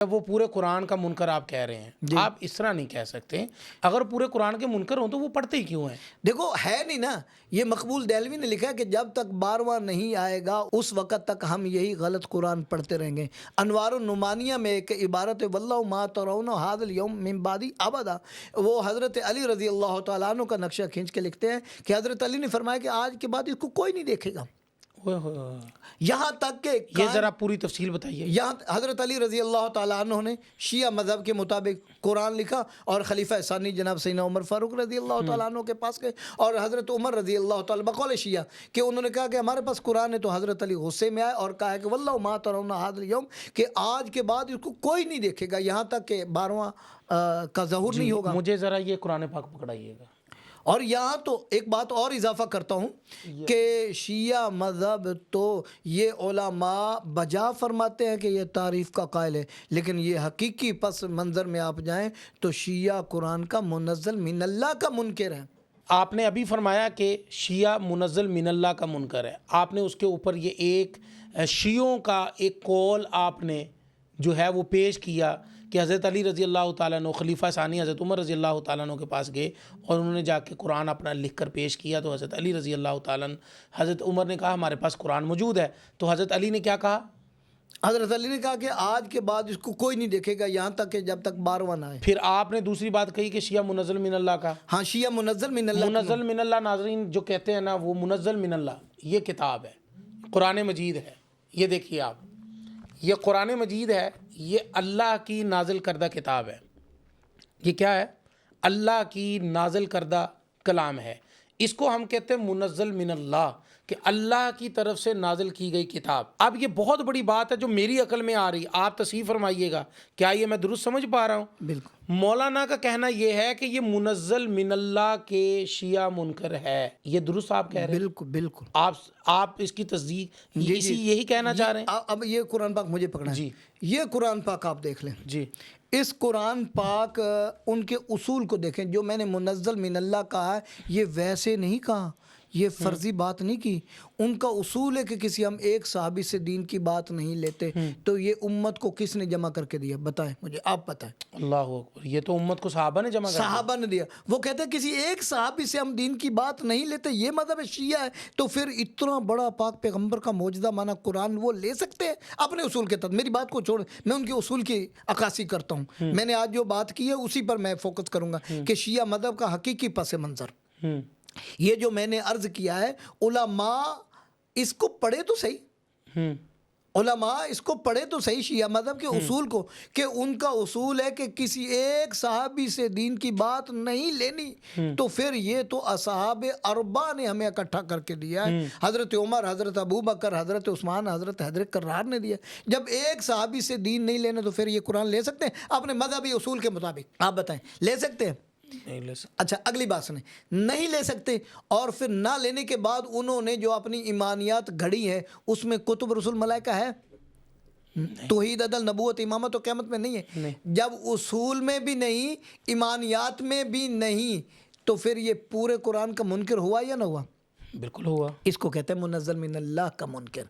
وہ پورے قرآن کا منکر آپ کہہ رہے ہیں، آپ اس طرح نہیں کہہ سکتے۔ اگر پورے قرآن کے منکر ہوں تو وہ پڑھتے ہی کیوں ہیں؟ دیکھو ہے نہیں نا، یہ مقبول دہلوی نے لکھا ہے کہ جب تک 12واں نہیں آئے گا اس وقت تک ہم یہی غلط قرآن پڑھتے رہیں گے۔ انوار النعمانیہ میں ایک عبارت واللہ ما ترون ھذا اليوم من بعدی ابدا، وہ حضرت علی رضی اللہ تعالیٰ عنہ کا نقشہ کھینچ کے لکھتے ہیں کہ حضرت علی نے فرمایا کہ آج کے بعد اس کو کوئی نہیں دیکھے گا، یہاں تک کہ یہ ذرا پوری تفصیل بتائیے۔ یہاں حضرت علی رضی اللہ تعالیٰ عنہ نے شیعہ مذہب کے مطابق قرآن لکھا اور خلیفہ ثانی جناب سیدنا عمر فاروق رضی اللہ تعالیٰ عنہ کے پاس گئے، اور حضرت عمر رضی اللہ تعالیٰ بقول شیعہ کہ انہوں نے کہا کہ ہمارے پاس قرآن ہے، تو حضرت علی غصے میں آئے اور کہا کہ واللہ ما ترون ھذا اليوم، کہ آج کے بعد اس کو کوئی نہیں دیکھے گا یہاں تک کہ 12واں کا ظہور نہیں ہوگا۔ مجھے ذرا یہ قرآن پاک پکڑائیے گا۔ اور یہاں تو ایک بات اور اضافہ کرتا ہوں کہ شیعہ مذہب تو یہ علماء بجا فرماتے ہیں کہ یہ تعریف کا قائل ہے، لیکن یہ حقیقی پس منظر میں آپ جائیں تو شیعہ قرآن کا منزل من اللہ کا منکر ہے۔ آپ نے ابھی فرمایا کہ شیعہ منزل من اللہ کا منکر ہے، آپ نے اس کے اوپر یہ ایک شیعوں کا ایک قول آپ نے جو ہے وہ پیش کیا کہ حضرت علی رضی اللہ تعالیٰ عنہ خلیفہ ثانی حضرت عمر رضی اللہ تعالیٰ عنہ کے پاس گئے اور انہوں نے جا کے قرآن اپنا لکھ کر پیش کیا، تو حضرت علی رضی اللہ تعالیٰ عنہ حضرت عمر نے کہا ہمارے پاس قرآن موجود ہے، تو حضرت علی نے کیا کہا؟ حضرت علی نے کہا کہ آج کے بعد اس کو کوئی نہیں دیکھے گا یہاں تک کہ جب تک 12واں نہ آئے۔ پھر آپ نے دوسری بات کہی کہ شیعہ منزل من اللہ کا۔ ہاں، شیعہ منزل من اللہ، منزل من اللہ ناظرین جو کہتے ہیں نا، وہ منزل من اللہ یہ کتاب ہے، قرآن مجید ہے۔ یہ دیکھیے آپ، یہ قرآن مجید ہے، یہ اللہ کی نازل کردہ کتاب ہے۔ یہ کیا ہے؟ اللہ کی نازل کردہ کلام ہے۔ اس کو ہم کہتے ہیں منزل من اللہ، کہ اللہ کی طرف سے نازل کی گئی کتاب۔ اب یہ بہت بڑی بات ہے جو میری عقل میں آ رہی، آپ تصحیح فرمائیے گا، کیا یہ میں درست سمجھ پا رہا ہوں؟ بالکل۔ مولانا کا کہنا یہ ہے کہ یہ منزل من اللہ کے شیعہ منکر ہے، یہ درست آپ کہہ رہے ہیں؟ بالکل بالکل۔ آپ اس کی تصدیق یہی کہنا چاہ رہے ہیں؟ اب یہ قرآن پاک مجھے پکڑا ہے، جی، یہ قرآن پاک آپ دیکھ لیں، جی، اس قرآن پاک ان کے اصول کو دیکھیں۔ جو میں نے منزل من اللہ کہا ہے، یہ ویسے نہیں کہا، یہ فرضی بات نہیں کی، ان کا اصول ہے کہ کسی ہم ایک صحابی سے دین کی بات نہیں لیتے۔ تو یہ امت کو کس نے جمع کر کے دیا؟ بتائیں مجھے، آپ بتائیں۔ اللہ اکبر، یہ تو امت کو صحابہ نے جمع کر دیا۔ صحابہ نے دیا۔ وہ کہتے ہیں کسی ایک صحابی سے ہم دین کی بات نہیں لیتے، یہ مذہب شیعہ ہے، تو پھر اتنا بڑا پاک پیغمبر کا معجزہ مانا قرآن وہ لے سکتے ہیں اپنے اصول کے تحت؟ میری بات کو چھوڑ، میں ان کے اصول کی عکاسی کرتا ہوں۔ میں نے آج جو بات کی ہے اسی پر میں فوکس کروں گا کہ شیعہ مذہب کا حقیقی پس منظر، یہ جو میں نے عرض کیا ہے، علماء اس کو پڑھے تو صحیح، علماء اس کو پڑھے تو صحیح شیعہ مذہب کے اصول کو، کہ ان کا اصول ہے کہ کسی ایک صحابی سے دین کی بات نہیں لینی۔ تو پھر یہ تو اصحاب اربعہ نے ہمیں اکٹھا کر کے دیا ہے، حضرت عمر، حضرت ابو بکر، حضرت عثمان، حضرت حیدر کرار نے دیا۔ جب ایک صحابی سے دین نہیں لینا تو پھر یہ قرآن لے سکتے ہیں اپنے مذہبی اصول کے مطابق؟ آپ بتائیں، لے سکتے ہیں؟ نہیں لے سکتے۔ اچھا، اگلی بات سنیں، نہیں لے سکتے، اور پھر نہ لینے کے بعد انہوں نے جو اپنی ایمانیات گھڑی ہے اس میں کتب رسول ملائکہ ہے؟ توحید، عدل، نبوت، امامت و قیامت میں نہیں ہے؟ جب اصول میں بھی نہیں، ایمانیات میں بھی نہیں، تو پھر یہ پورے قرآن کا منکر ہوا یا نہ ہوا؟ بالکل ہوا۔ اس کو کہتے ہیں منزل من اللہ کا منکر۔